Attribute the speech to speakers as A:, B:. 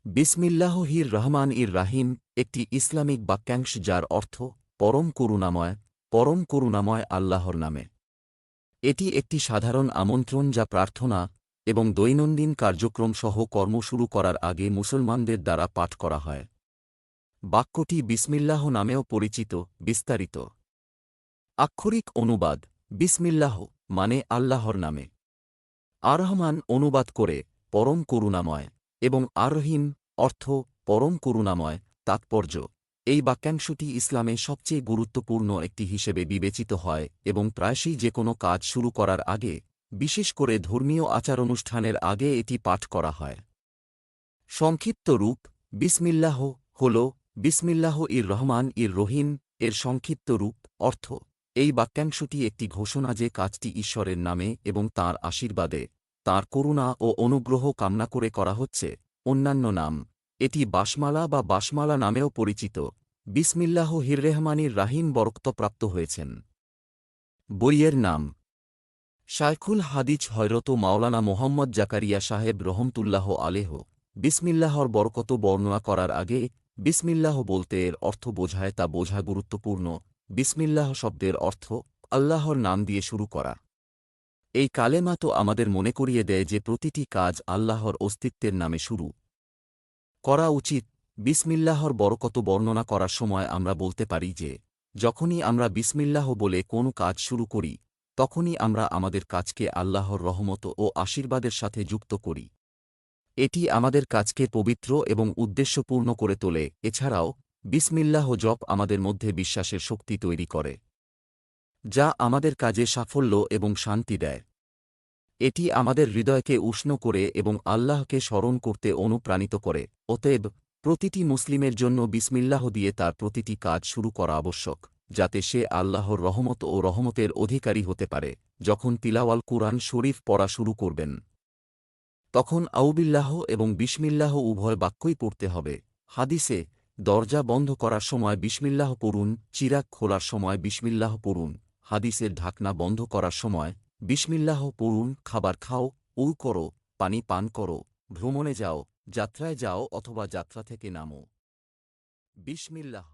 A: বিসমিল্লাহির রহমানির রাহিম একটি ইসলামিক বাক্যাংশ যার অর্থ পরম করুণাময় আল্লাহর নামে। এটি একটি সাধারণ আমন্ত্রণ যা প্রার্থনা এবং দৈনন্দিন কার্যক্রম সহ কর্ম শুরু করার আগে মুসলমানদের দ্বারা পাঠ করা হয়। বাক্যটি বিসমিল্লাহ নামেও পরিচিত। বিস্তারিত আক্ষরিক অনুবাদ: বিসমিল্লাহ মানে আল্লাহর নামে। আর রহমান অনুবাদ করে পরম করুণাময় এবং আর রহিম অর্থ পরম করুণাময়। তাৎপর্য: এই বাক্যাংশটি ইসলামে সবচেয়ে গুরুত্বপূর্ণ একটি হিসেবে বিবেচিত হয় এবং প্রায়শই যে কোনো কাজ শুরু করার আগে, বিশেষ করে ধর্মীয় আচার-অনুষ্ঠানের আগে এটি পাঠ করা হয়। সংক্ষিপ্ত রূপ: বিসমিল্লাহ হল বিসমিল্লাহির রহমানির রহিম এর সংক্ষিপ্ত রূপ। অর্থ: এই বাক্যাংশটি একটি ঘোষণা যে কাজটি ঈশ্বরের নামে এবং তাঁর আশীর্বাদে, তাঁর করুণা ও অনুগ্রহ কামনা করে করা হচ্ছে। অন্যান্য নাম: এটি বাসমালা বা বাসমালা নামেও পরিচিত। বিসমিল্লাহির রহমানির রাহিম বরকতপ্রাপ্ত হয়েছেন। বইয়ের নাম: শায়খুল হাদিস হযরত মাওলানা মোহাম্মদ জাকারিয়া সাহেব রহমতুল্লাহ আলেহ। বিসমিল্লাহর বরকত বর্ণনা করার আগে বিসমিল্লাহ বলতে এর অর্থ বোঝায় তা বোঝা গুরুত্বপূর্ণ। বিসমিল্লাহ শব্দের অর্থ আল্লাহর নাম দিয়ে শুরু করা। এই কালেমা তো আমাদের মনে করিয়ে দেয় যে প্রতিটি কাজ আল্লাহর অস্তিত্বের নামে শুরু করা উচিত। বিসমিল্লাহর বরকত বর্ণনা করার সময় আমরা বলতে পারি যে, যখনই আমরা বিসমিল্লাহ বলে কোনো কাজ শুরু করি, তখনই আমরা আমাদের কাজকে আল্লাহর রহমত ও আশীর্বাদের সাথে যুক্ত করি। এটি আমাদের কাজকে পবিত্র এবং উদ্দেশ্যপূর্ণ করে তোলে। এছাড়াও বিসমিল্লাহ জপ আমাদের মধ্যে বিশ্বাসের শক্তি তৈরি করে, যা আমাদের কাজে সাফল্য এবং শান্তি দেয়। এটি আমাদের হৃদয়কে উষ্ণ করে এবং আল্লাহকে স্মরণ করতে অনুপ্রাণিত করে। অতএব প্রতিটি মুসলিমের জন্য বিসমিল্লাহ দিয়ে তার প্রতিটি কাজ শুরু করা আবশ্যক, যাতে সে আল্লাহর রহমত ও রহমতের অধিকারী হতে পারে। যখন তিলাওয়াল কুরআন শরীফ পড়া শুরু করবেন, তখন আউবিল্লাহ এবং বিসমিল্লাহ উভয় বাক্যই পড়তে হবে। হাদিসে: দরজা বন্ধ করার সময় বিসমিল্লাহ পড়ুন, চিরাগ খোলার সময় বিসমিল্লাহ পড়ুন, হাদিসের ঢাকনা বন্ধ করার সময় বিসমিল্লাহ পড়ুন, খাবার খাও, করো, পানি পান করো, ভ্রমণে যাও, যাত্রায় যাও অথবা যাত্রা থেকে নামো, বিসমিল্লাহ।